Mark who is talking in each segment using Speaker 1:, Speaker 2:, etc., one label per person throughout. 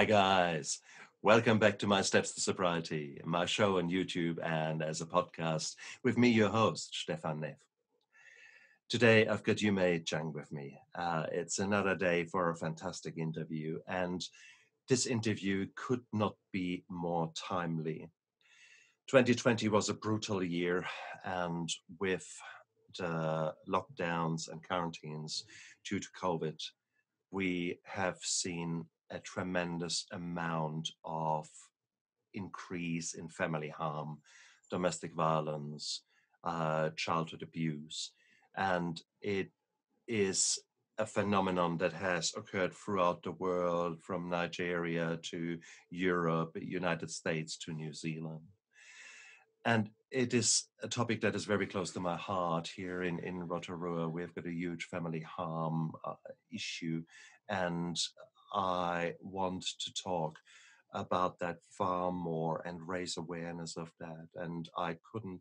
Speaker 1: Hi guys, welcome back to My Steps to Sobriety, my show on YouTube and as a podcast with me, your host, Stefan Neff. Today I've got Yume Zhang with me. It's another day for a fantastic interview, and this interview could not be more timely. 2020 was a brutal year, and with the lockdowns and quarantines due to COVID, we have seen a tremendous amount of increase in family harm, domestic violence, childhood abuse. And it is a phenomenon that has occurred throughout the world, from Nigeria to Europe, United States to New Zealand. And it is a topic that is very close to my heart here in Rotorua. We've got a huge family harm issue, and I want to talk about that far more and raise awareness of that. And I couldn't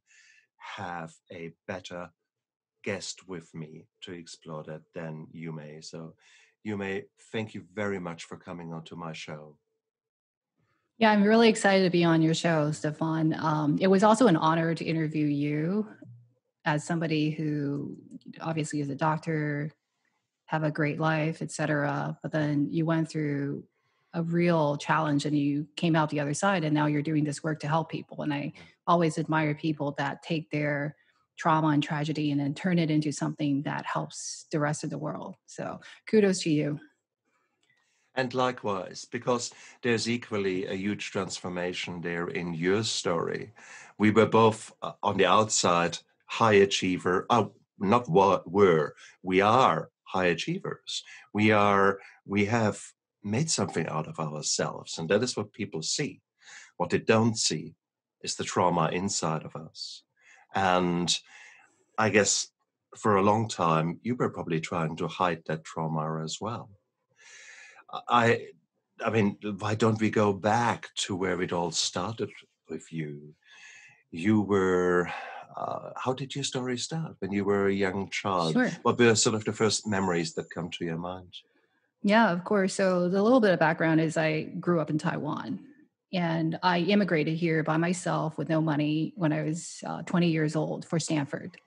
Speaker 1: have a better guest with me to explore that than Yume. So Yume, thank you very much for coming onto my show.
Speaker 2: Yeah, I'm really excited to be on your show, Stefan. It was also an honor to interview you as somebody who obviously is a doctor, have a great life, et cetera. But then you went through a real challenge and you came out the other side, and now you're doing this work to help people. And I always admire people that take their trauma and tragedy and then turn it into something that helps the rest of the world. So kudos to you.
Speaker 1: And likewise, because there's equally a huge transformation there in your story. We were both on the outside high achiever. Not what were, we are high achievers. We have made something out of ourselves, and that is what people see. What they don't see is the trauma inside of us. And I guess for a long time, you were probably trying to hide that trauma as well. I mean, why don't we go back to where it all started with you? You were, how did your story start when you were a young child?
Speaker 2: Sure.
Speaker 1: What were sort of the first memories that come to your mind?
Speaker 2: Yeah, of course. So the little bit of background is I grew up in Taiwan, and I immigrated here by myself with no money when I was 20 years old for Stanford.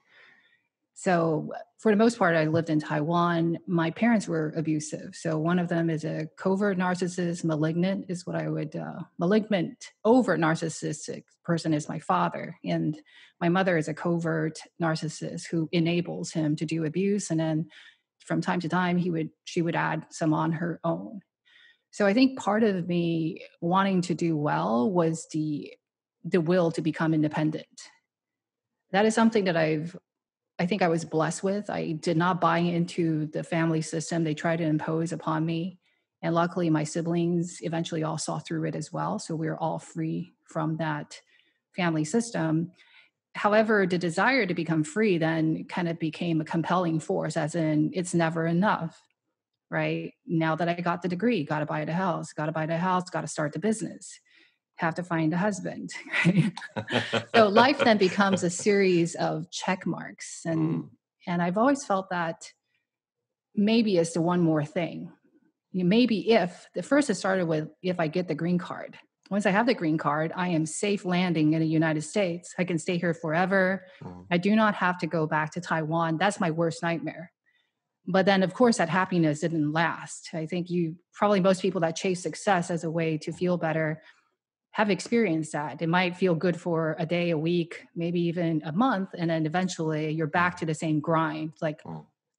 Speaker 2: So for the most part, I lived in Taiwan. My parents were abusive. So one of them is a covert narcissist, malignant is what I would, malignant, overt narcissistic person is my father. And my mother is a covert narcissist who enables him to do abuse. And then from time to time, she would add some on her own. So I think part of me wanting to do well was the will to become independent. That is something that I think I was blessed with. I did not buy into the family system they tried to impose upon me. And luckily, my siblings eventually all saw through it as well. So we were all free from that family system. However, the desire to become free then kind of became a compelling force, as in it's never enough, right? Now that I got the degree, got to buy the house, got to start the business, have to find a husband. Right? So life then becomes a series of check marks. And I've always felt that maybe it's the one more thing. Maybe if the first it started with, if I get the green card, once I have the green card, I am safe landing in the United States. I can stay here forever. I do not have to go back to Taiwan. That's my worst nightmare. But then, of course, that happiness didn't last. I think most people that chase success as a way to feel better have experienced that. It might feel good for a day, a week, maybe even a month. And then eventually you're back to the same grind. Like,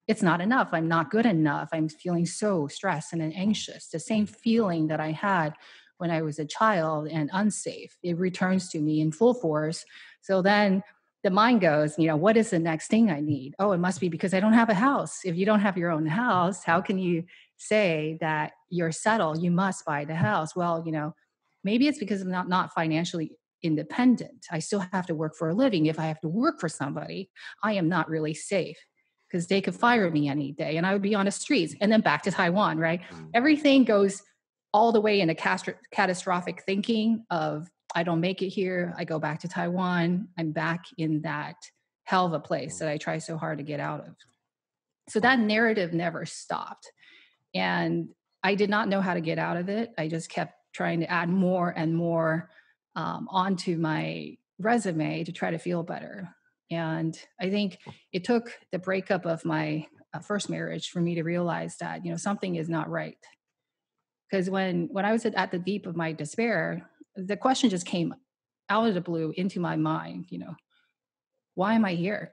Speaker 2: it's not enough. I'm not good enough. I'm feeling so stressed and anxious. The same feeling that I had when I was a child and unsafe, it returns to me in full force. So then the mind goes, what is the next thing I need? Oh, it must be because I don't have a house. If you don't have your own house, how can you say that you're settled? You must buy the house. Well, maybe it's because I'm not financially independent. I still have to work for a living. If I have to work for somebody, I am not really safe because they could fire me any day and I would be on the streets. And then back to Taiwan, right? Everything goes all the way into catastrophic thinking of, I don't make it here. I go back to Taiwan. I'm back in that hell of a place that I try so hard to get out of. So that narrative never stopped. And I did not know how to get out of it. I just kept trying to add more and more onto my resume to try to feel better. And I think it took the breakup of my first marriage for me to realize that, something is not right. Because when I was at the deep of my despair, the question just came out of the blue into my mind, why am I here?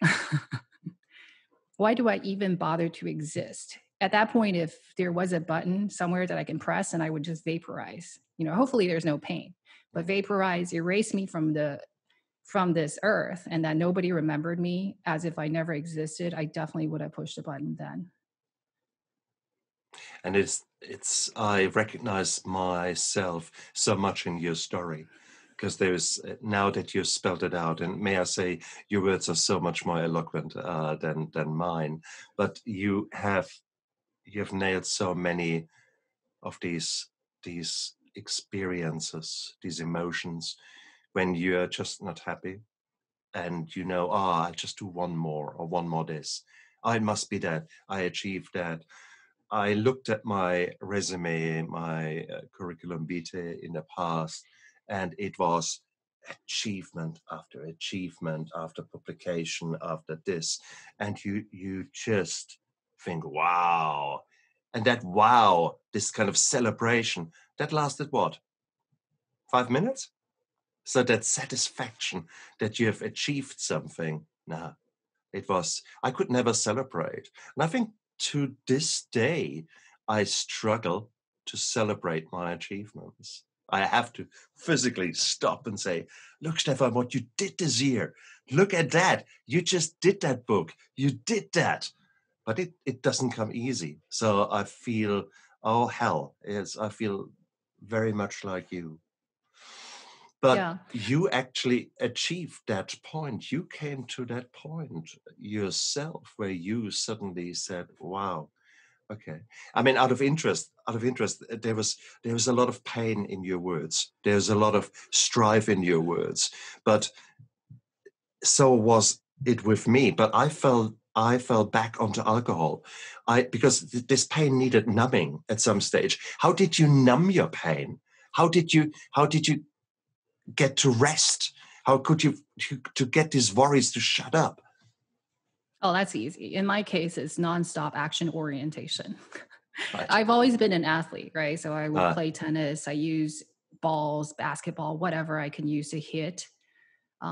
Speaker 2: Why do I even bother to exist? At that point, if there was a button somewhere that I can press and I would just vaporize, hopefully there's no pain, but vaporize, erase me from this earth, and that nobody remembered me as if I never existed, I definitely would have pushed the button then.
Speaker 1: And it's I recognize myself so much in your story, because there's now that you spelled it out, and may I say your words are so much more eloquent than mine, but you've nailed so many of these experiences, these emotions, when you're just not happy, and I just do one more or one more this. I must be that. I achieved that. I looked at my resume, my curriculum vitae in the past, and it was achievement after achievement after publication after this, and you just think, wow, and that wow, this kind of celebration that lasted what, 5 minutes? So that satisfaction that you have achieved something. Nah, I could never celebrate. And I think to this day, I struggle to celebrate my achievements. I have to physically stop and say, look, Stefan, what you did this year. Look at that. You just did that book. You did that. But it doesn't come easy. So I feel, oh, hell, I feel very much like you. But
Speaker 2: Yeah.
Speaker 1: you actually achieved that point. You came to that point yourself where you suddenly said, wow, okay. I mean, out of interest, there was a lot of pain in your words. There's a lot of strife in your words. But so was it with me. But I fell back onto alcohol. Because this pain needed numbing at some stage. How did you numb your pain? How did you get to rest? How could you to get these worries to shut up?
Speaker 2: Oh, that's easy. In my case, it's nonstop action orientation.
Speaker 1: Right.
Speaker 2: I've always been an athlete, right? So I would
Speaker 1: Uh,
Speaker 2: play tennis. I use balls, basketball, whatever I can use to hit,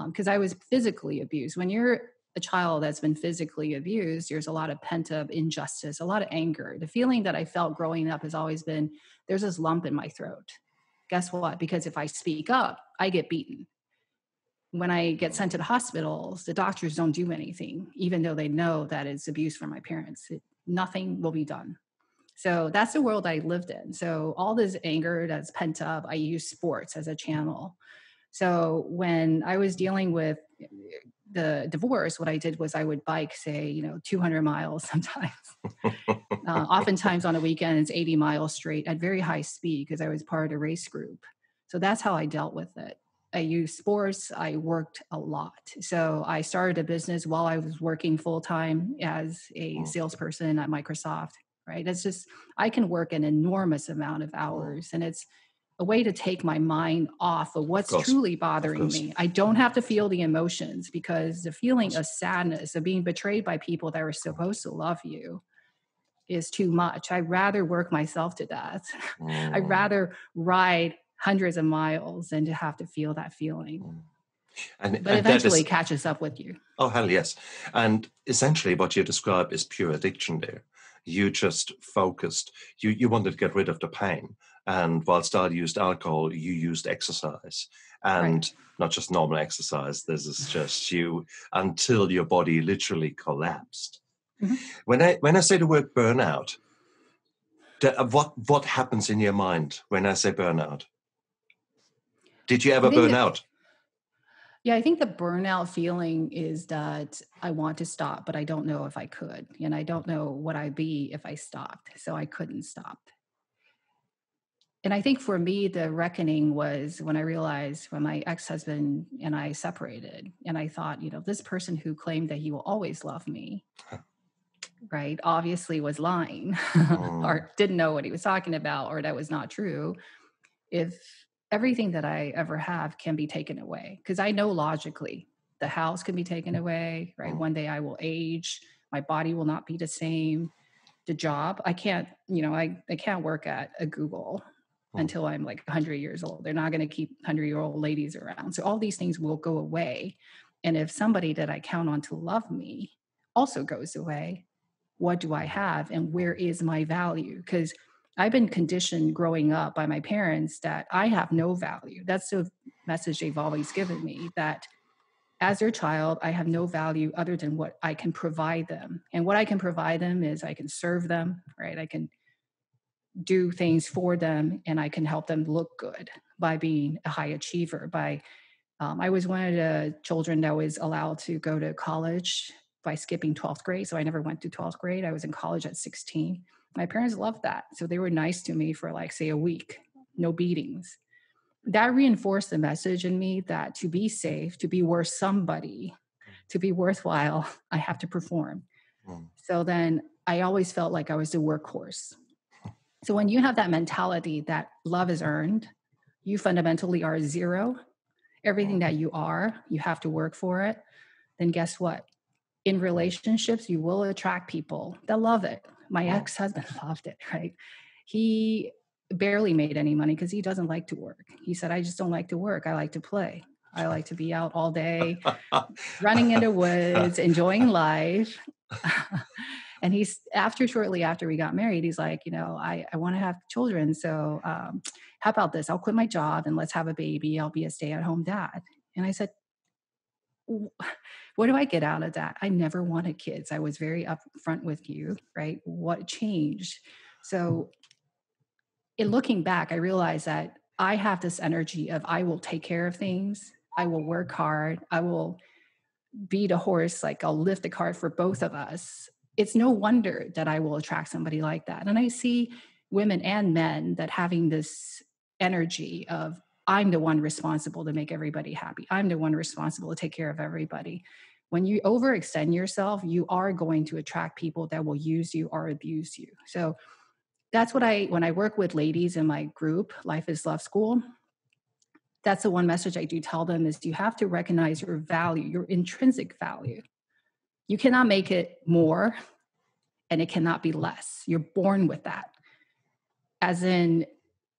Speaker 2: because I was physically abused. When you're a child that's been physically abused, there's a lot of pent up injustice, a lot of anger. The feeling that I felt growing up has always been there's this lump in my throat. Guess what? Because if I speak up, I get beaten. When I get sent to the hospitals, the doctors don't do anything, even though they know that it's abuse from my parents. Nothing will be done. So that's the world I lived in. So all this anger that's pent up, I use sports as a channel. So when I was dealing with the divorce, what I did was I would bike, say, 200 miles sometimes. Oftentimes on the weekends, 80 miles straight at very high speed because I was part of a race group. So that's how I dealt with it. I used sports. I worked a lot. So I started a business while I was working full time as a salesperson at Microsoft, right? It's just, I can work an enormous amount of hours, and it's a way to take my mind off of
Speaker 1: of
Speaker 2: what's
Speaker 1: course,
Speaker 2: truly
Speaker 1: of
Speaker 2: bothering
Speaker 1: course,
Speaker 2: me. I don't have to feel the emotions, because the
Speaker 1: of
Speaker 2: feeling
Speaker 1: course.
Speaker 2: of sadness, of being betrayed by people that were supposed to love you, is too much. I'd rather work myself to death. I'd
Speaker 1: Mm,
Speaker 2: rather ride hundreds of miles than to have to feel that feeling.
Speaker 1: mm. And
Speaker 2: But
Speaker 1: and that
Speaker 2: eventually
Speaker 1: is
Speaker 2: it catches up with you.
Speaker 1: oh hell yes. And essentially, what you describe is pure addiction. There, you just focused. You wanted to get rid of the pain, and whilst I used alcohol, you used exercise,
Speaker 2: Right.
Speaker 1: and not just normal exercise. This is just you until your body literally collapsed.
Speaker 2: Mhm.
Speaker 1: When I say the word burnout, what happens in your mind when I say burnout? Did you
Speaker 2: I
Speaker 1: ever
Speaker 2: think
Speaker 1: burn
Speaker 2: that,
Speaker 1: out?
Speaker 2: yeah, I think the burnout feeling is that I want to stop, but I don't know if I could. And I don't know what I'd be if I stopped. So I couldn't stop. And I think for me, the reckoning was when I realized when my ex husband and I separated, and I thought, this person who claimed that he will always love me right, obviously was lying
Speaker 1: Mm,
Speaker 2: or didn't know what he was talking about or that was not true, if everything that I ever have can be taken away, because I know logically the house can be taken away, right?
Speaker 1: mm,
Speaker 2: One day I will age, my body will not be the same. The job, I can't, I can't work at a Google
Speaker 1: mm,
Speaker 2: until I'm like 100 years old. They're not going to keep 100-year-old ladies around. So all these things will go away. And if somebody that I count on to love me also goes away, what do I have and where is my value? Because I've been conditioned growing up by my parents that I have no value. That's the message they've always given me, that as their child, I have no value other than what I can provide them. And what I can provide them is I can serve them, right? I can do things for them and I can help them look good by being a high achiever. I was one of the children that was allowed to go to college by skipping 12th grade. So I never went to 12th grade. I was in college at 16. My parents loved that. So they were nice to me for like, say, a week, no beatings. That reinforced the message in me that to be safe, to be worth somebody, to be worthwhile, I have to perform.
Speaker 1: mm,
Speaker 2: So then I always felt like I was the workhorse. So when you have that mentality that love is earned, you fundamentally are zero. Everything
Speaker 1: mm,
Speaker 2: that you are, you have to work for it. Then guess what? In relationships, you will attract people that love it. My
Speaker 1: mm,
Speaker 2: ex-husband loved it, right? He barely made any money because he doesn't like to work. He said, I just don't like to work. I like to play. I like to be out all day, running into woods, enjoying life. And he's shortly after we got married, he's like, I want to have children. So how about this? I'll quit my job and let's have a baby. I'll be a stay-at-home dad. And I said, what do I get out of that? I never wanted kids. I was very upfront with you, right? What changed? So in looking back, I realized that I have this energy of I will take care of things. I will work hard. I will beat a horse, like I'll lift a cart for both of us. It's no wonder that I will attract somebody like that. And I see women and men that having this energy of I'm the one responsible to make everybody happy. I'm the one responsible to take care of everybody. When you overextend yourself, you are going to attract people that will use you or abuse you. So that's what when I work with ladies in my group, Life is Love School, that's the one message I do tell them is you have to recognize your value, your intrinsic value. You cannot make it more and it cannot be less. You're born with that. As in,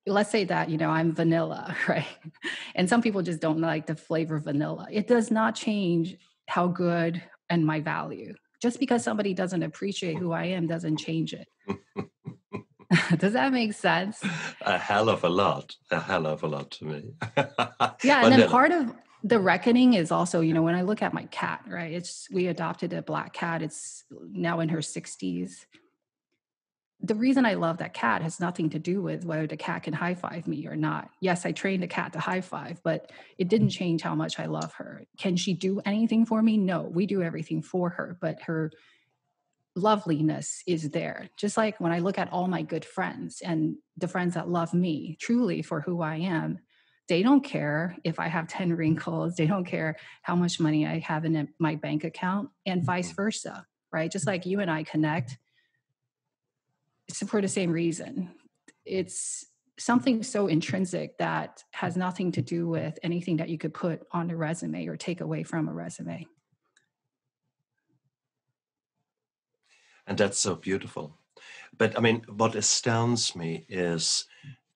Speaker 2: let's say that, I'm vanilla, right? And some people just don't like the flavor of vanilla. It does not change how good and my value. Just because somebody doesn't appreciate who I am doesn't change it.
Speaker 1: mm.
Speaker 2: Does that make sense?
Speaker 1: A hell of a lot. A hell of a lot to me.
Speaker 2: Yeah. And
Speaker 1: But
Speaker 2: then
Speaker 1: then,
Speaker 2: part of the reckoning is also, when I look at my cat, right? We adopted a black cat. It's now in her 60s. The reason I love that cat has nothing to do with whether the cat can high five me or not. Yes, I trained the cat to high five, but it didn't change how much I love her. Can she do anything for me? No, we do everything for her, but her loveliness is there. Just like when I look at all my good friends and the friends that love me truly for who I am, they don't care if I have 10 wrinkles. They don't care how much money I have in my bank account and vice
Speaker 1: mm.
Speaker 2: versa, right? Just like you and I connect, it's for the same reason. It's something so intrinsic that has nothing to do with anything that you could put on a resume or take away from a resume.
Speaker 1: And that's so beautiful. But I mean, what astounds me is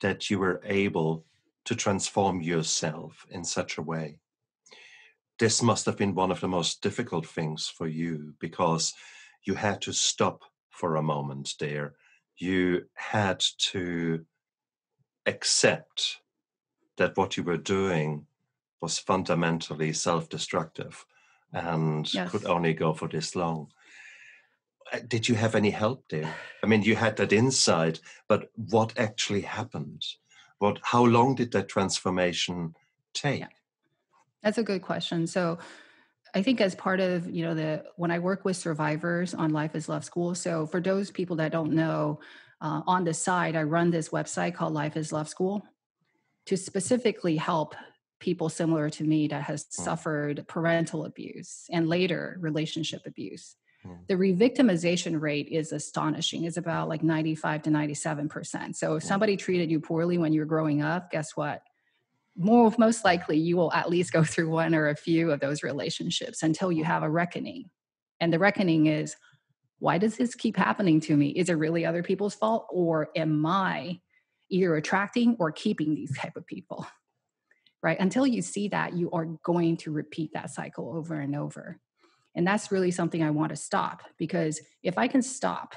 Speaker 1: that you were able to transform yourself in such a way. This must have been one of the most difficult things for you because you had to stop for a moment there. You had to accept that what you were doing was fundamentally self-destructive and could
Speaker 2: Yes.
Speaker 1: only go for this long. Did you have any help there? I mean, you had that insight, but what actually happened? How long did that transformation take?
Speaker 2: Yeah. That's a good question. So I think as part of, when I work with survivors on Life is Love School. So for those people that don't know, on the side, I run this website called Life is Love School to specifically help people similar to me that has
Speaker 1: Mm,
Speaker 2: suffered parental abuse and later relationship abuse.
Speaker 1: mm,
Speaker 2: The re-victimization rate is astonishing. It's about like 95 to 97%. So if
Speaker 1: mm,
Speaker 2: somebody treated you poorly when you were growing up, guess what? Most likely you will at least go through one or a few of those relationships until you
Speaker 1: mm,
Speaker 2: have a reckoning. And the reckoning is, why does this keep happening to me? Is it really other people's fault? Or am I either attracting or keeping these type of people? Right? Until you see that, you are going to repeat that cycle over and over. And that's really something I want to stop, because if I can stop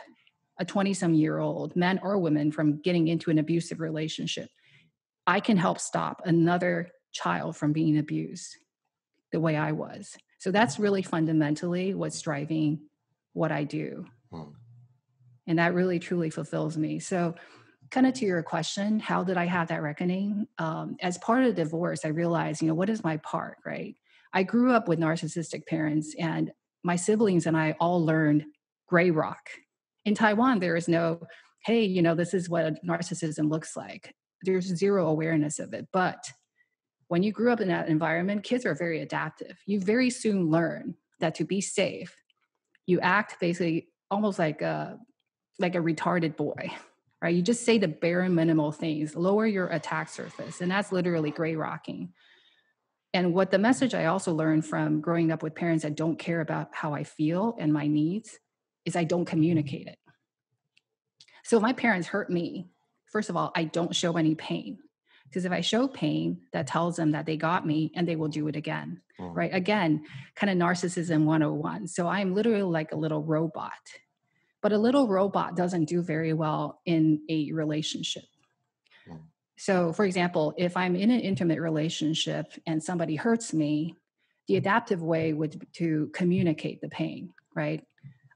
Speaker 2: a 20-some-year-old, men or women, from getting into an abusive relationship, I can help stop another child from being abused the way I was. So that's really fundamentally what's driving what I do.
Speaker 1: mm,
Speaker 2: And that really truly fulfills me. So, kind of to your question, how did I have that reckoning? As part of the divorce, I realized, what is my part, right? I grew up with narcissistic parents, and my siblings and I all learned gray rock. In Taiwan, there is no, hey, this is what narcissism looks like. There's zero awareness of it. But when you grew up in that environment, kids are very adaptive. You very soon learn that to be safe, you act basically almost like a retarded boy, right? You just say the bare minimal things, lower your attack surface. And that's literally gray rocking. And what the message I also learned from growing up with parents that don't care about how I feel and my needs is I don't communicate it. So if my parents hurt me, first of all, I don't show any pain. Because if I show pain, that tells them that they got me and they will do it again,
Speaker 1: mm,
Speaker 2: right? Again, kind of narcissism 101. So I'm literally like a little robot. But a little robot doesn't do very well in a relationship.
Speaker 1: mm,
Speaker 2: So, for example, if I'm in an intimate relationship and somebody hurts me, the adaptive way would be to communicate the pain, right?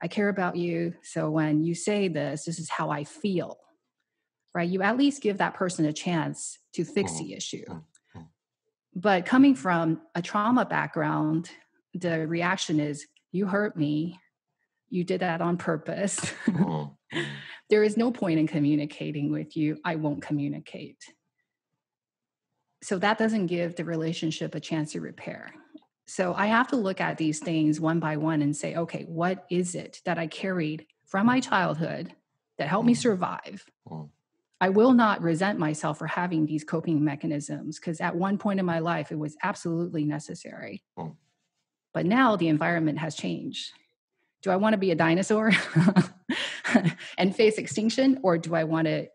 Speaker 2: I care about you. So when you say this is how I feel, right? You at least give that person a chance to fix
Speaker 1: mm,
Speaker 2: the issue.
Speaker 1: mm, mm,
Speaker 2: But coming from a trauma background, the reaction is, you hurt me. You did that on purpose.
Speaker 1: mm, mm.
Speaker 2: There is no point in communicating with you. I won't communicate. So that doesn't give the relationship a chance to repair. So I have to look at these things one by one and say, okay, what is it that I carried from my childhood that helped me survive?
Speaker 1: Mm.
Speaker 2: I will not resent myself for having these coping mechanisms, because at one point in my life, it was absolutely necessary.
Speaker 1: Mm.
Speaker 2: But now the environment has changed. Do I want to be a dinosaur and face extinction? Or do I want to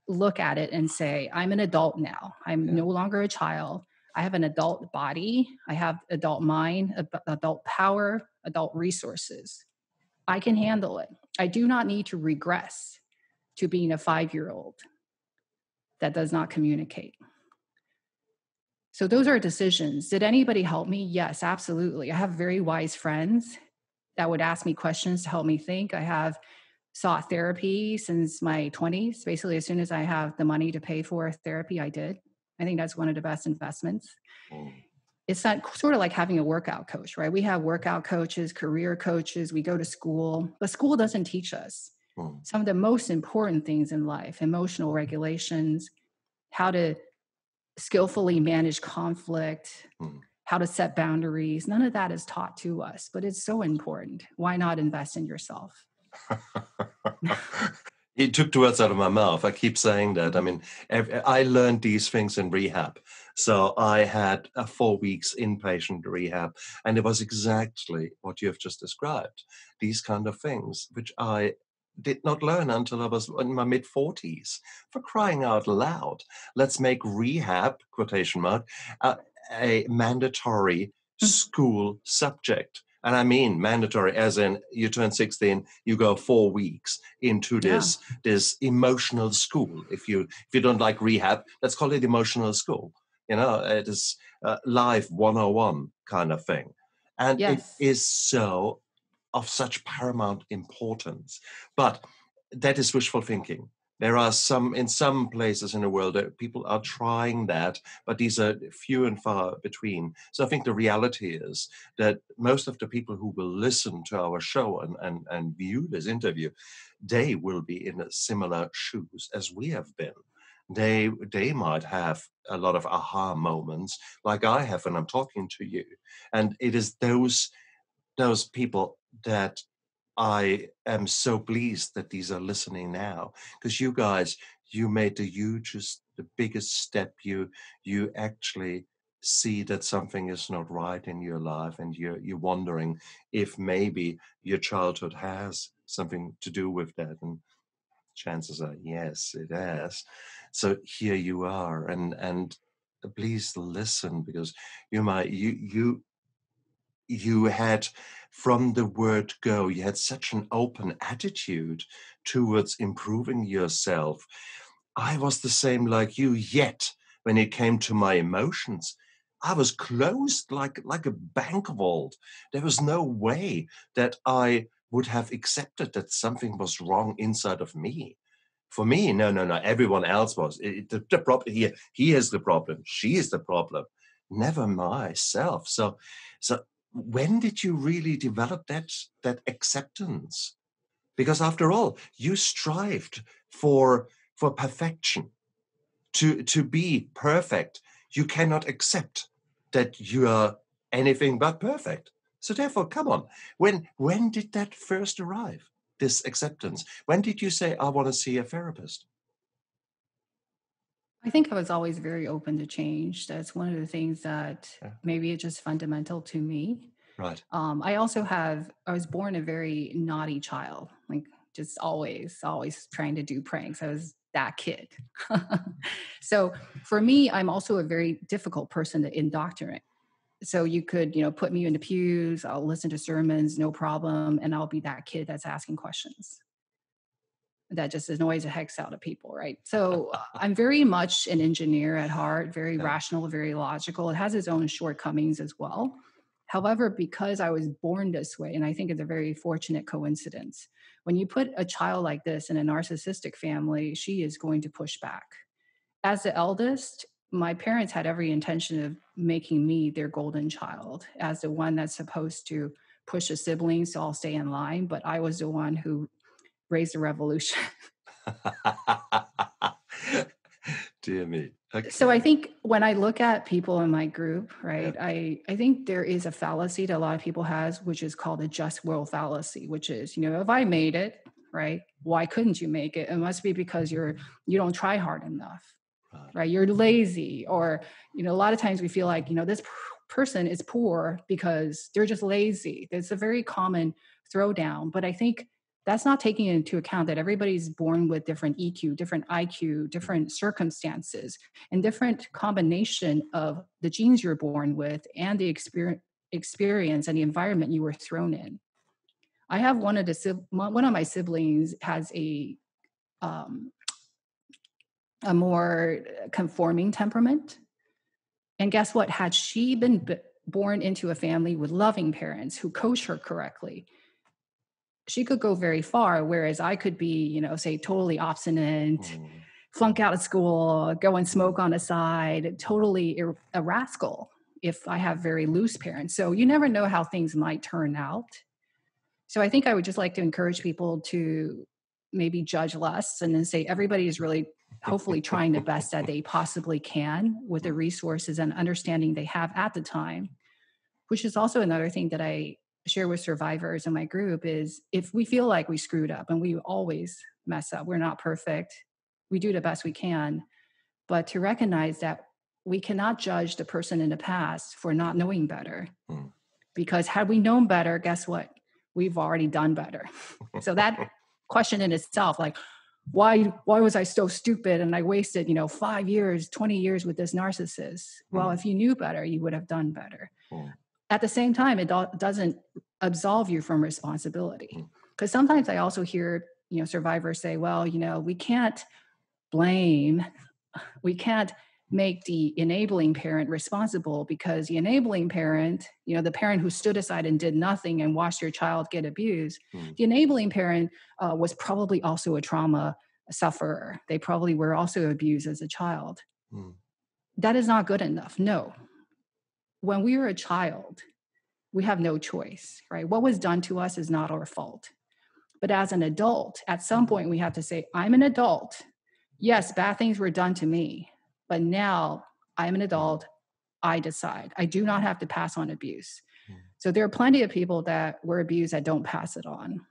Speaker 2: look at it and say, I'm an adult now. I'm
Speaker 1: Yeah.
Speaker 2: no longer a child. I have an adult body. I have adult mind, adult power, adult resources. I can handle it. I do not need to regress to being a 5-year-old that does not communicate. So those are decisions. Did anybody help me? Yes, absolutely. I have very wise friends that would ask me questions to help me think. I have sought therapy since my 20s. Basically, as soon as I have the money to pay for therapy, I did. I think that's one of the best investments.
Speaker 1: Mm.
Speaker 2: It's not sort of like having a workout coach, right? We have workout coaches, career coaches, we go to school, but school doesn't teach us
Speaker 1: Mm.
Speaker 2: some of the most important things in life: emotional regulations, how to skillfully manage conflict,
Speaker 1: Mm.
Speaker 2: how to set boundaries. None of that is taught to us, but it's so important. Why not invest in yourself?
Speaker 1: He took the words out of my mouth. I keep saying that. I mean, I learned these things in rehab. So I had a 4 weeks inpatient rehab, and it was exactly what you have just described. These kind of things, which I did not learn until I was in my mid 40s. For crying out loud, let's make rehab, quotation mark, a mandatory school subject. And I mean mandatory, as in you turn 16, you go 4 weeks into
Speaker 2: Yeah.
Speaker 1: this emotional school. If you don't like rehab, let's call it emotional school. It is life 101 kind of thing, and it
Speaker 2: Yes.
Speaker 1: is so of such paramount importance. But that is wishful thinking. There are in some places in the world that people are trying that, but these are few and far between. So I think the reality is that most of the people who will listen to our show and view this interview, they will be in a similar shoes as we have been. They might have a lot of aha moments like I have when I'm talking to you. And it is those people that I am so pleased that these are listening now, because you guys, you made the biggest step. You actually see that something is not right in your life, and you're wondering if maybe your childhood has something to do with that. And chances are, yes, it has. So here you are, and please listen, because you had, from the word go, you had such an open attitude towards improving yourself. I was the same like you, yet when it came to my emotions, I was closed like a bank vault. There was no way that I would have accepted that something was wrong inside of me. For me, no, no, no. Everyone else was. The problem here. He is the problem. She is the problem. Never myself. So when did you really develop that acceptance? Because after all, you strived for perfection, to be perfect. You cannot accept that you are anything but perfect. So therefore, come on. When did that first arrive? This acceptance. When did you say, I want to see a therapist?
Speaker 2: I think I was always very open to change. That's one of the things that
Speaker 1: Yeah,
Speaker 2: maybe it's just fundamental to me.
Speaker 1: right.
Speaker 2: I was born a very naughty child, like just always trying to do pranks. I was that kid. So for me, I'm also a very difficult person to indoctrinate. So you could, put me in the pews, I'll listen to sermons, no problem. And I'll be that kid that's asking questions. That just annoys the heck out of people, right? So I'm very much an engineer at heart, very
Speaker 1: Yeah.
Speaker 2: rational, very logical. It has its own shortcomings as well. However, because I was born this way, and I think it's a very fortunate coincidence, when you put a child like this in a narcissistic family, she is going to push back. As the eldest, my parents had every intention of making me their golden child, as the one that's supposed to push the siblings to all stay in line. But I was the one who raised the revolution.
Speaker 1: Dear me.
Speaker 2: So I
Speaker 1: Okay.
Speaker 2: think when I look at people in my group,
Speaker 1: Yeah.
Speaker 2: right, I think there is a fallacy that a lot of people has, which is called a just will fallacy, which is, if I made it, right, why couldn't you make it? It must be because you don't try hard enough,
Speaker 1: Right.
Speaker 2: right? You're lazy, or, a lot of times we feel like, this person is poor because they're just lazy. That's a very common throwdown. But I think that's not taking into account that everybody's born with different EQ, different IQ,
Speaker 1: Mm.
Speaker 2: different circumstances, and different combination of the genes you're born with and the experience and the environment you were thrown in. I have one of my siblings has um, a more conforming temperament. And guess what? Had she been born into a family with loving parents who coach her correctly, she could go very far. Whereas I could be, say, totally obstinate,
Speaker 1: Mm.
Speaker 2: flunk out of school, go and
Speaker 1: Mm.
Speaker 2: smoke on the side, totally a rascal if I have very loose parents. So you never know how things might turn out. So I think I would just like to encourage people to maybe judge less and then say everybody is really hopefully trying the best that they possibly can with the
Speaker 1: Mm.
Speaker 2: resources and understanding they have at the time, which is also another thing that I share with survivors in my group is if we feel like we screwed up, and we always mess up, we're not perfect. We do the best we can, but to recognize that we cannot judge the person in the past for not knowing better,
Speaker 1: Mm.
Speaker 2: because had we known better, guess what? We've already done better. So that question in itself, like, why was I so stupid and I wasted, 5 years, 20 years with this narcissist? Well,
Speaker 1: Mm.
Speaker 2: if you knew better, you would have done better.
Speaker 1: Mm.
Speaker 2: At the same time, it doesn't absolve you from responsibility.
Speaker 1: Mm.
Speaker 2: Because sometimes I also hear, survivors say, well, blame, we can't make the enabling parent responsible, because the enabling parent, the parent who stood aside and did nothing and watched your child get abused,
Speaker 1: Mm.
Speaker 2: the enabling parent was probably also a trauma sufferer. They probably were also abused as a child.
Speaker 1: Mm.
Speaker 2: That is not good enough. No. When we were a child, we have no choice, right? What was done to us is not our fault. But as an adult, at some point, we have to say, I'm an adult. Yes, bad things were done to me, but now I'm an
Speaker 1: Mm.
Speaker 2: adult. I decide. I do not
Speaker 1: Mm.
Speaker 2: have to pass on abuse.
Speaker 1: Mm.
Speaker 2: So there are plenty of people that were abused that don't pass it on.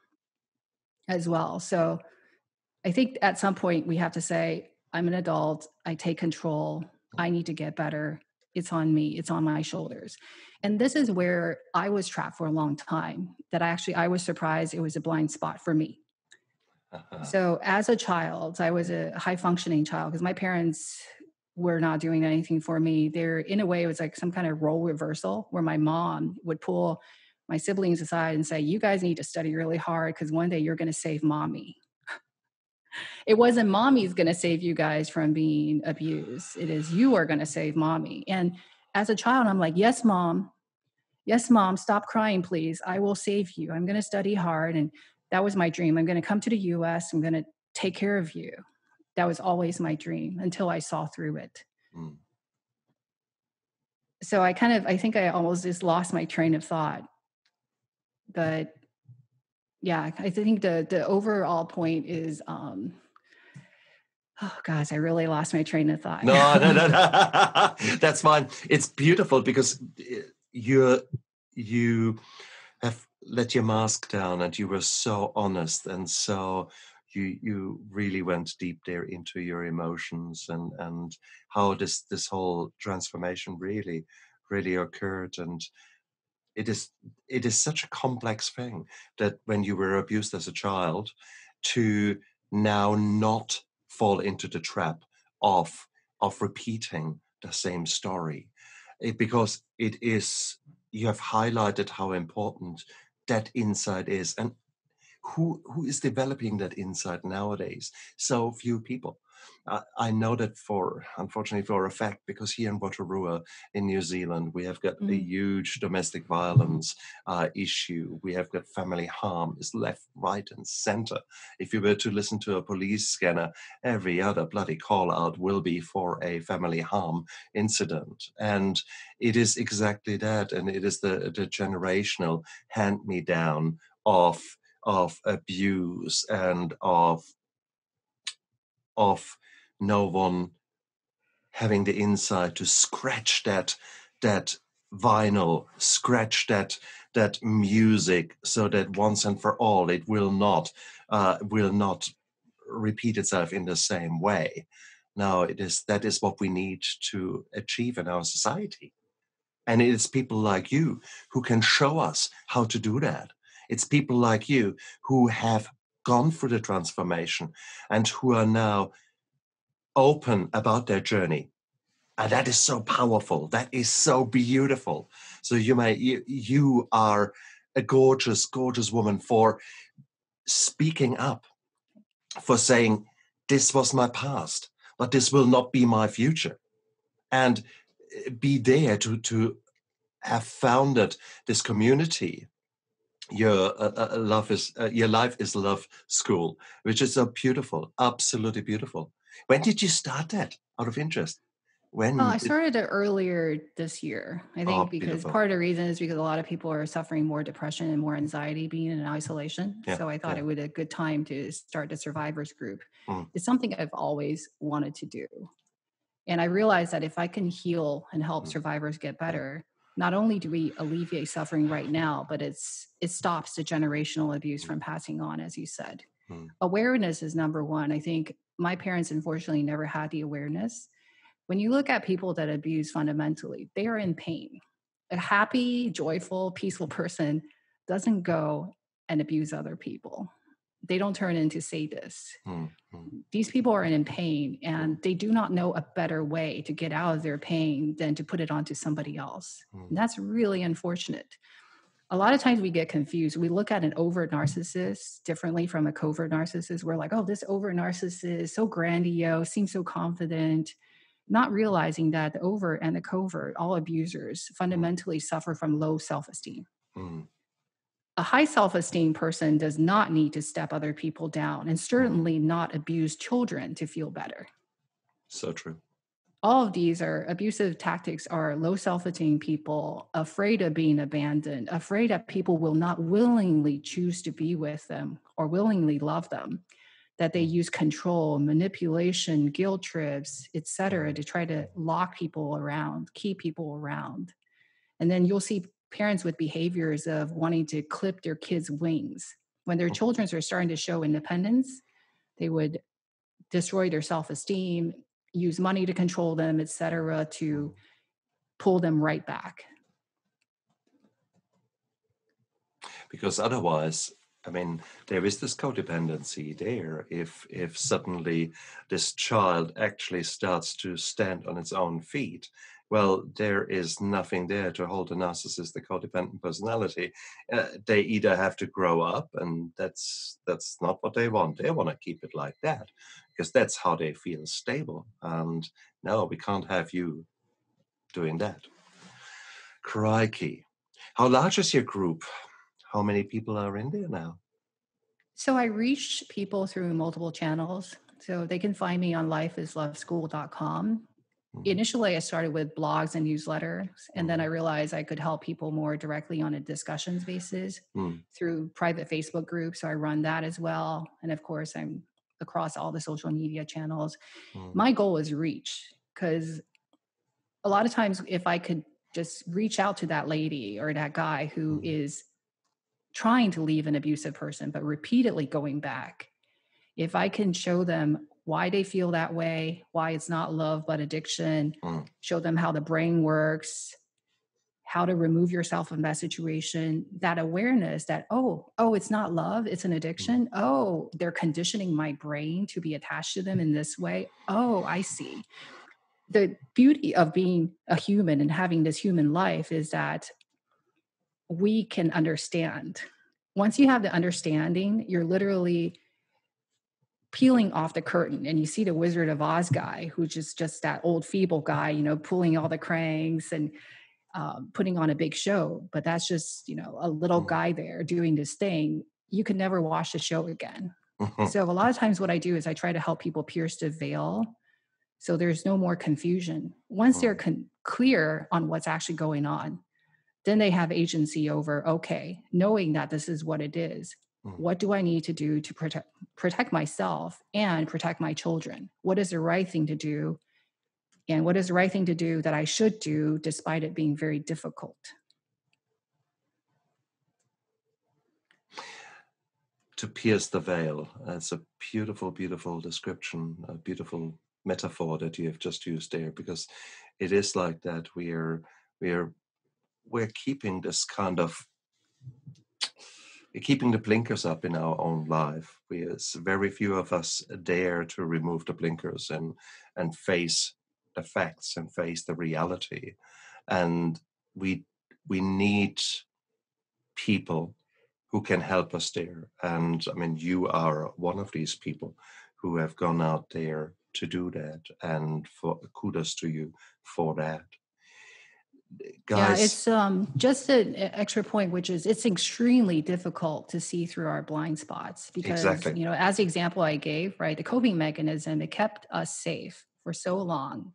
Speaker 2: as well. So I think at some point we have to say, I'm an adult, I take control, I need to get better. It's on me, it's on my shoulders. And this is where I was trapped for a long time, that I was surprised it was a blind spot for me. So as a child, I was a high functioning child because my parents were not doing anything for me. They're in a way, it was like some kind of role reversal where my mom would pull my siblings aside and say, you guys need to study really hard because one day you're going to save mommy. It wasn't mommy's going to save you guys from being abused. It is you are going to save mommy. And as a child, I'm like, yes, mom. Yes, mom, stop crying, please. I will save you. I'm going to study hard. And that was my dream. I'm going to come to the US. I'm going to take care of you. That was always my dream until I saw through it.
Speaker 1: Mm.
Speaker 2: So I think I almost just lost my train of thought. But yeah, I think the overall point is, oh gosh, I really lost my train of thought.
Speaker 1: No, no, no, no. That's fine. It's beautiful because you have let your mask down and you were so honest, and so you really went deep there into your emotions and how this whole transformation really occurred. And it is it is such a complex thing that when you were abused as a child, to now not fall into the trap of repeating the same story. Because it is, you have highlighted how important that insight is, and who is developing that insight nowadays? So few people. I know that unfortunately for a fact, because here in Rotorua in New Zealand, we have got a
Speaker 2: Mm.
Speaker 1: huge domestic violence issue. We have got family harm is left, right, and center. If you were to listen to a police scanner, every other bloody call out will be for a family harm incident. And it is exactly that. And it is the generational hand me down of abuse and of no one having the insight to scratch that vinyl, scratch that music, so that once and for all it will not repeat itself in the same way. Now that is what we need to achieve in our society. And it's people like you who can show us how to do that. It's people like you who have gone through the transformation and who are now open about their journey. And that is so powerful. That is so beautiful. So you are a gorgeous, gorgeous woman for speaking up, for saying, this was my past, but this will not be my future. And be there to have founded this community. Your life is love school, which is so beautiful, absolutely beautiful. When did you start that? Out of interest, when
Speaker 2: I
Speaker 1: did?
Speaker 2: started it earlier this year. I think
Speaker 1: Oh,
Speaker 2: because
Speaker 1: beautiful.
Speaker 2: part of the reason is because a lot of people are suffering more depression and more anxiety being in isolation.
Speaker 1: Yeah,
Speaker 2: So I thought
Speaker 1: yeah.
Speaker 2: it would be a good time to start the survivors group.
Speaker 1: Mm,
Speaker 2: It's something I've always wanted to do. And I realized that if I can heal and help
Speaker 1: mm,
Speaker 2: survivors get
Speaker 1: yeah,
Speaker 2: better, not only do we alleviate suffering right now, but it stops the generational abuse
Speaker 1: mm,
Speaker 2: from passing on, as you said.
Speaker 1: mm,
Speaker 2: Awareness is number one. I think my parents unfortunately never had the awareness. When you look at people that abuse fundamentally, they are in pain. A happy, joyful, peaceful person doesn't go and abuse other people. They don't turn into sadists.
Speaker 1: mm, mm,
Speaker 2: These people are in pain
Speaker 1: mm,
Speaker 2: and they do not know a better way to get out of their pain than to put it onto somebody else.
Speaker 1: mm,
Speaker 2: And that's really unfortunate. A lot of times we get confused. We look at an overt narcissist differently from a covert narcissist. We're like, oh, this overt narcissist is so grandiose, seems so confident, not realizing that the overt and the covert, all abusers,
Speaker 1: mm,
Speaker 2: fundamentally suffer from low self esteem.
Speaker 1: mm,
Speaker 2: A high self esteem person does not need to step other people down and
Speaker 1: mm.
Speaker 2: certainly not abuse children to feel better.
Speaker 1: So true.
Speaker 2: All of these are abusive tactics, are low self-esteem people afraid of being abandoned, afraid that people will not willingly choose to be with them or willingly love them, that they
Speaker 1: Mm,
Speaker 2: use control, manipulation, guilt trips, etc.,
Speaker 1: mm,
Speaker 2: to try to lock people around, keep people around. And then you'll see parents with behaviors of wanting to clip their kids' wings. When their children are starting to show independence, they would destroy their self-esteem, use money to control them, etc., to pull them right back.
Speaker 1: Because otherwise, I mean, there is this codependency there. If suddenly this child actually starts to stand on its own feet, well, there is nothing there to hold a narcissistic codependent personality. They either have to grow up, and that's not what they want. They want to keep it like that because that's how they feel stable. And no, we can't have you doing that. Crikey. How large is your group? How many people are in there now?
Speaker 2: So I reach people through multiple channels. So they can find me on lifeisloveschool.com. Initially, I started with blogs and newsletters, and then I realized I could help people more directly on a discussions basis through private Facebook groups. So I run that as well. And of course, I'm across all the social media channels. My goal is reach, because a lot of times if I could just reach out to that lady or that guy who is trying to leave an abusive person, but repeatedly going back, if I can show them why they feel that way, why it's not love but addiction, show them how the brain works, how to remove yourself from that situation, that awareness that, oh, it's not love, it's an addiction. Oh, they're conditioning my brain to be attached to them in this way. Oh, I see. The beauty of being a human and having this human life is that we can understand. Once you have the understanding, you're literally peeling off the curtain and you see the Wizard of Oz guy, who's just that old feeble guy, pulling all the cranks and putting on a big show. But that's just, a little guy there doing this thing. You can never watch the show again. So a lot of times what I do is I try to help people pierce the veil so there's no more confusion. Once they're clear on what's actually going on, then they have agency over, okay, knowing that this is what it is. What do I need to do to protect myself and protect my children? What is the right thing to do? And what is the right thing to do that I should do despite it being very difficult?
Speaker 1: To pierce the veil. That's a beautiful, beautiful description, a beautiful metaphor that you have just used there, because it is like that. We're keeping this kind of, we're keeping the blinkers up in our own life. It's very few of us dare to remove the blinkers and face the facts and face the reality. And we need people who can help us there. And I mean, you are one of these people who have gone out there to do that. And for kudos to you for that. Guys,
Speaker 2: yeah, it's just an extra point, which is it's extremely difficult to see through our blind spots because,
Speaker 1: exactly.
Speaker 2: As the example I gave, right, the coping mechanism, it kept us safe for so long.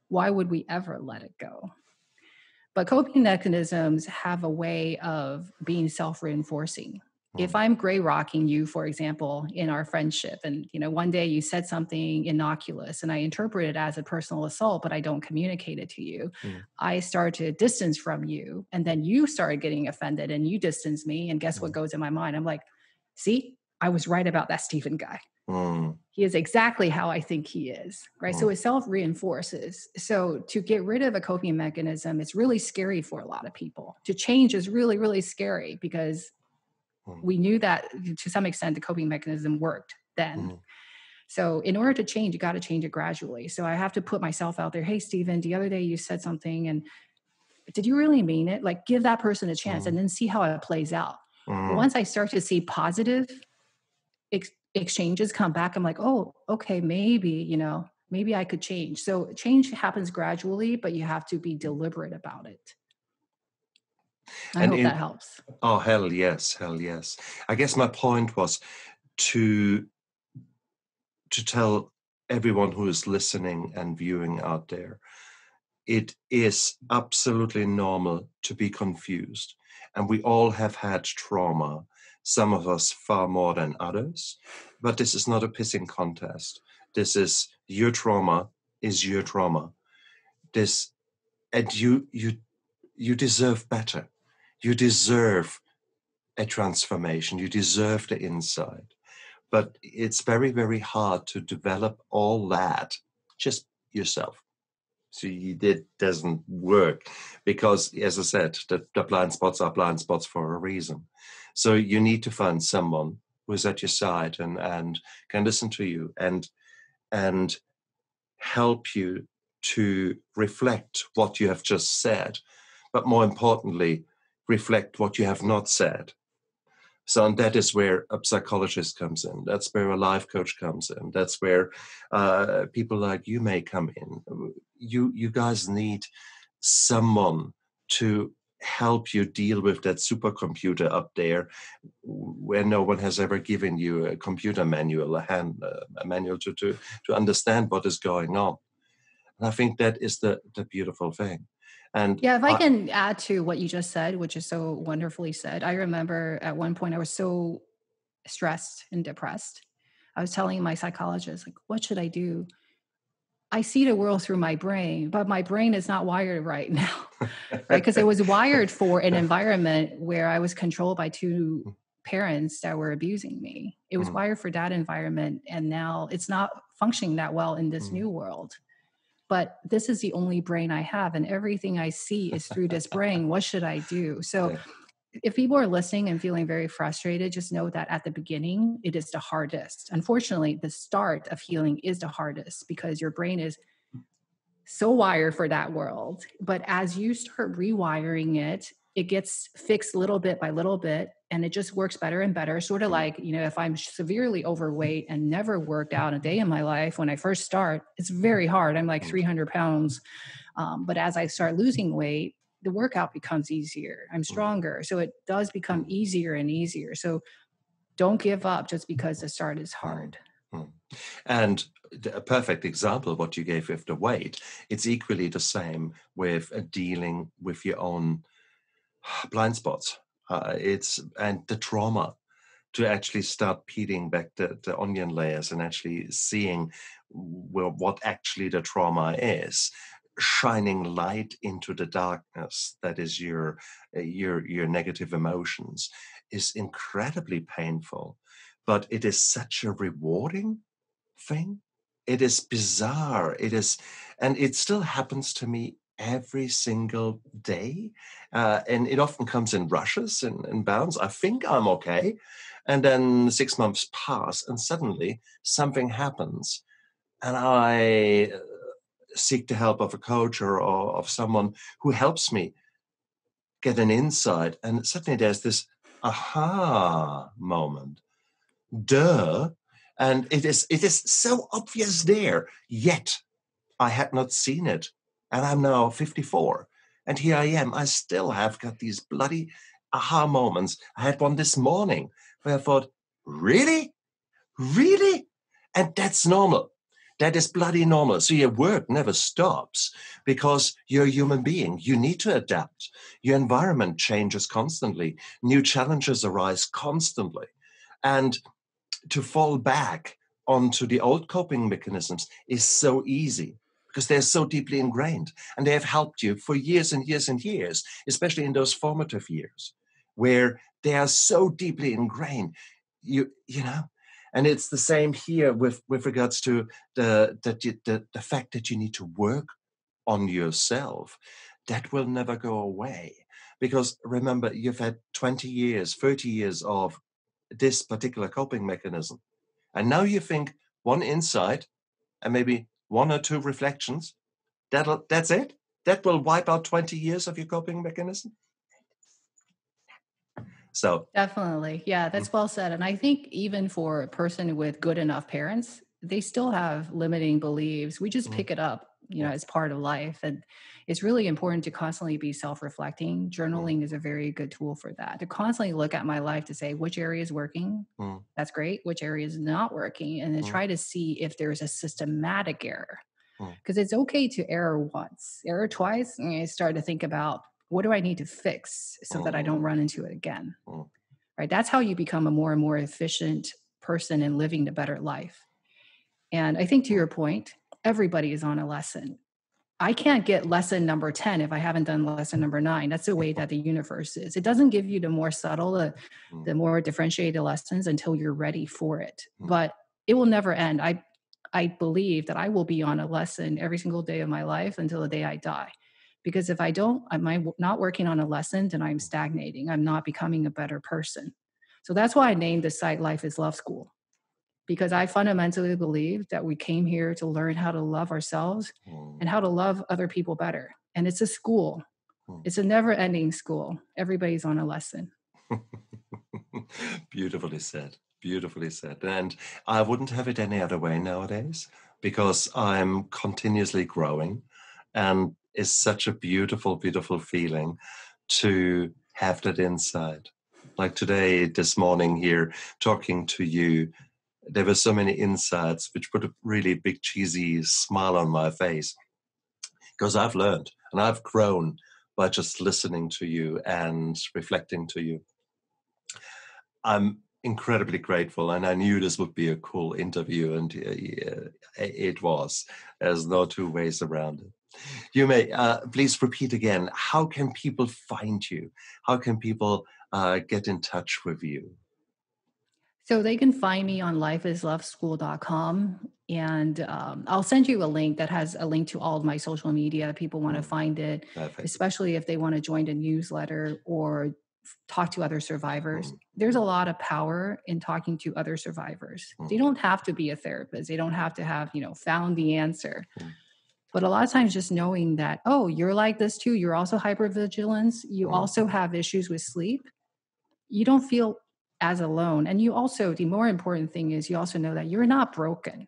Speaker 2: Why would we ever let it go? But coping mechanisms have a way of being self-reinforcing. If I'm gray rocking you, for example, in our friendship, and one day you said something innocuous and I interpret it as a personal assault, but I don't communicate it to you, I start to distance from you, and then you started getting offended and you distance me, and guess what goes in my mind? I'm like, see, I was right about that Stephen guy. He is exactly how I think he is, right? So it self-reinforces. So to get rid of a coping mechanism, it's really scary for a lot of people. To change is really, really scary because we knew that to some extent the coping mechanism worked then. So in order to change, you got to change it gradually. So I have to put myself out there. Hey, Stephen, the other day you said something, and did you really mean it? Like, give that person a chance and then see how it plays out. But once I start to see positive exchanges come back, I'm like, oh, okay, maybe I could change. So change happens gradually, but you have to be deliberate about it. I hope that helps.
Speaker 1: Oh, hell yes. I guess my point was to tell everyone who is listening and viewing out there, it is absolutely normal to be confused. And we all have had trauma, some of us far more than others. But this is not a pissing contest. This is your trauma is your trauma. And you deserve better. You deserve a transformation. You deserve the insight. But it's very, very hard to develop all that just yourself. So it doesn't work because, as I said, the blind spots are blind spots for a reason. So you need to find someone who's at your side and can listen to you and help you to reflect what you have just said, but more importantly, reflect what you have not said. So, and that is where a psychologist comes in. That's where a life coach comes in. That's where people like you may come in. You guys need someone to help you deal with that supercomputer up there, where no one has ever given you a computer manual, a manual to understand what is going on. And I think that is the beautiful thing. And
Speaker 2: Yeah, if I can add to what you just said, which is so wonderfully said. I remember at one point I was so stressed and depressed. I was telling my psychologist, like, what should I do? I see the world through my brain, but my brain is not wired right now, right? Because it was wired for an environment where I was controlled by two parents that were abusing me. It was wired for that environment. And now it's not functioning that well in this new world. But this is the only brain I have, and everything I see is through this brain. What should I do? So
Speaker 1: yeah.
Speaker 2: if people are listening and feeling very frustrated, just know that at the beginning, it is the hardest. Unfortunately, the start of healing is the hardest because your brain is so wired for that world. But as you start rewiring it, it gets fixed little bit by little bit, and it just works better and better. Sort of like, if I'm severely overweight and never worked out a day in my life, when I first start, it's very hard. I'm like 300 pounds. But as I start losing weight, the workout becomes easier. I'm stronger. So it does become easier and easier. So don't give up just because the start is hard.
Speaker 1: And a perfect example of what you gave with the weight, it's equally the same with dealing with your own blind spots. And the trauma, to actually start peeling back the onion layers and actually seeing what actually the trauma is, shining light into the darkness that is your negative emotions, is incredibly painful, but it is such a rewarding thing. It is bizarre. And it still happens to me every single day. And it often comes in rushes and bounds. I think I'm okay. And then 6 months pass, and suddenly something happens. And I seek the help of a coach or of someone who helps me get an insight. And suddenly there's this aha moment. Duh. And it is so obvious there, yet I had not seen it. And I'm now 54. And here I am. I still have got these bloody aha moments. I had one this morning where I thought, really? Really? And that's normal. That is bloody normal. So your work never stops because you're a human being. You need to adapt. Your environment changes constantly. New challenges arise constantly. And to fall back onto the old coping mechanisms is so easy because they're so deeply ingrained and they have helped you for years and years and years, especially in those formative years where they are so deeply ingrained. You know, and it's the same here with regards to the fact that you need to work on yourself. That will never go away because remember, you've had 20 years, 30 years of this particular coping mechanism. And now you think one insight and maybe one or two reflections, that's it? That will wipe out 20 years of your coping mechanism? So,
Speaker 2: Definitely. Yeah, that's well said. And I think even for a person with good enough parents, they still have limiting beliefs. We just pick it up,
Speaker 1: yeah.
Speaker 2: as part of life. And it's really important to constantly be self-reflecting. Journaling is a very good tool for that. To constantly look at my life to say which area is working. That's great. Which area is not working. And then try to see if there's a systematic error. Because it's okay to error once, error twice, and you start to think about what do I need to fix so that I don't run into it again. Right? That's how you become a more and more efficient person in living a better life. And I think to your point, everybody is on a lesson. I can't get lesson number 10 if I haven't done lesson number 9. That's the way that the universe is. It doesn't give you the more subtle, the more differentiated lessons until you're ready for it. But it will never end. I believe that I will be on a lesson every single day of my life until the day I die. Because if I don't, I'm not working on a lesson, then I'm stagnating. I'm not becoming a better person. So that's why I named the site Life is Love School. Because I fundamentally believe that we came here to learn how to love ourselves and how to love other people better. And it's a school. It's a never-ending school. Everybody's on a lesson.
Speaker 1: Beautifully said. Beautifully said. And I wouldn't have it any other way nowadays, because I'm continuously growing, and it's such a beautiful, beautiful feeling to have that insight. Like today, this morning here, talking to you, there were so many insights which put a really big cheesy smile on my face, because I've learned and I've grown by just listening to you and reflecting to you. I'm incredibly grateful, and I knew this would be a cool interview, and it was. There's no two ways around it. You may please repeat again, how can people find you? How can people get in touch with you?
Speaker 2: So they can find me on lifeisloveschool.com. And I'll send you a link that has a link to all of my social media. People want to find it,
Speaker 1: Perfect.
Speaker 2: especially if they want to join the newsletter or talk to other survivors. There's a lot of power in talking to other survivors. They don't have to be a therapist. They don't have to have, found the answer. But a lot of times just knowing that, oh, you're like this too. You're also hypervigilance. You also have issues with sleep. You don't feel as alone. And you also, the more important thing is you also know that you're not broken.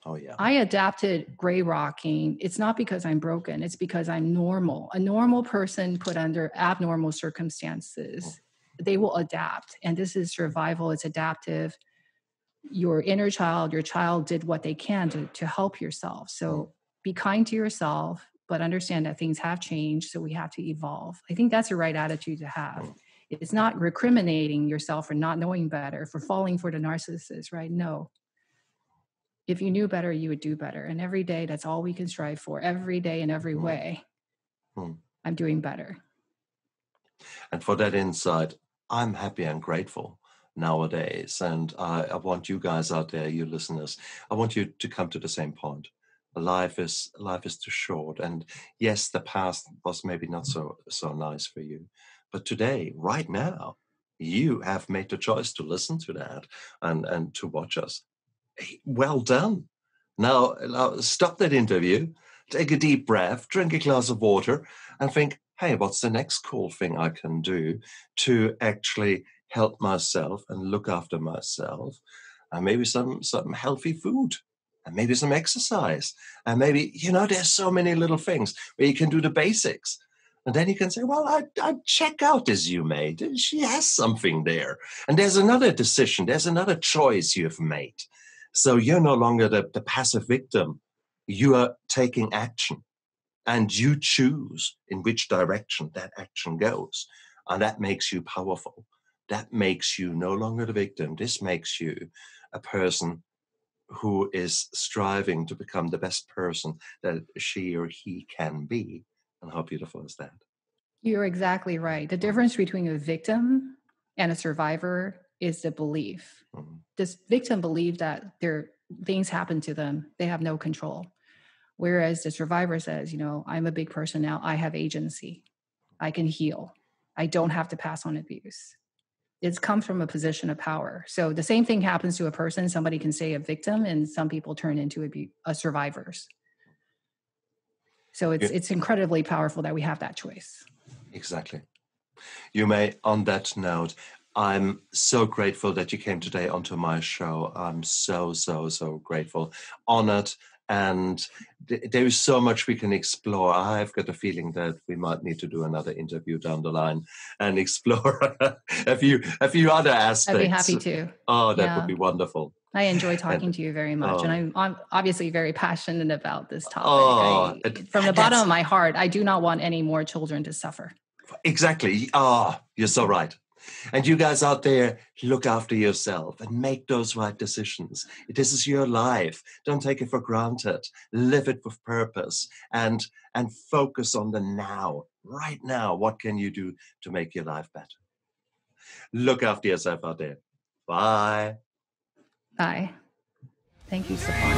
Speaker 1: Oh, yeah.
Speaker 2: I adapted gray rocking. It's not because I'm broken. It's because I'm normal. A normal person put under abnormal circumstances, they will adapt. And this is survival. It's adaptive. Your inner child, your child did what they can to help yourself. So be kind to yourself, but understand that things have changed. So we have to evolve. I think that's the right attitude to have. It's not recriminating yourself for not knowing better, for falling for the narcissist, right? No. If you knew better, you would do better. And every day, that's all we can strive for. Every day in every way, I'm doing better.
Speaker 1: And for that insight, I'm happy and grateful nowadays. And I want you guys out there, you listeners, I want you to come to the same point. Life is too short. And yes, the past was maybe not so nice for you. But today, right now, you have made the choice to listen to that and to watch us. Well done. Now stop that interview, take a deep breath, drink a glass of water, and think, hey, what's the next cool thing I can do to actually help myself and look after myself? And maybe some healthy food, and maybe some exercise. And maybe, there's so many little things where you can do the basics. And then you can say, well, I check out this you made. She has something there. And there's another decision. There's another choice you've made. So you're no longer the passive victim. You are taking action, and you choose in which direction that action goes. And that makes you powerful. That makes you no longer the victim. This makes you a person who is striving to become the best person that she or he can be. And how beautiful is that?
Speaker 2: You're exactly right. The difference between a victim and a survivor is the belief. This victim believes that things happen to them. They have no control. Whereas the survivor says, I'm a big person now. I have agency. I can heal. I don't have to pass on abuse. It's come from a position of power. So the same thing happens to a person. Somebody can say a victim, and some people turn into survivors. So it's incredibly powerful that we have that choice.
Speaker 1: Exactly. You may, on that note, I'm so grateful that you came today onto my show. I'm so, so, so grateful, honored, and there is so much we can explore. I've got a feeling that we might need to do another interview down the line and explore a few other aspects.
Speaker 2: I'd be happy to.
Speaker 1: Oh, that would be wonderful.
Speaker 2: I enjoy talking to you very much. And I'm obviously very passionate about this topic. From the bottom of my heart, I do not want any more children to suffer.
Speaker 1: Exactly. You're so right. And you guys out there, look after yourself and make those right decisions. This is your life. Don't take it for granted. Live it with purpose and focus on the now. Right now, what can you do to make your life better? Look after yourself out there. Bye.
Speaker 2: Bye. Thank you, Stefan.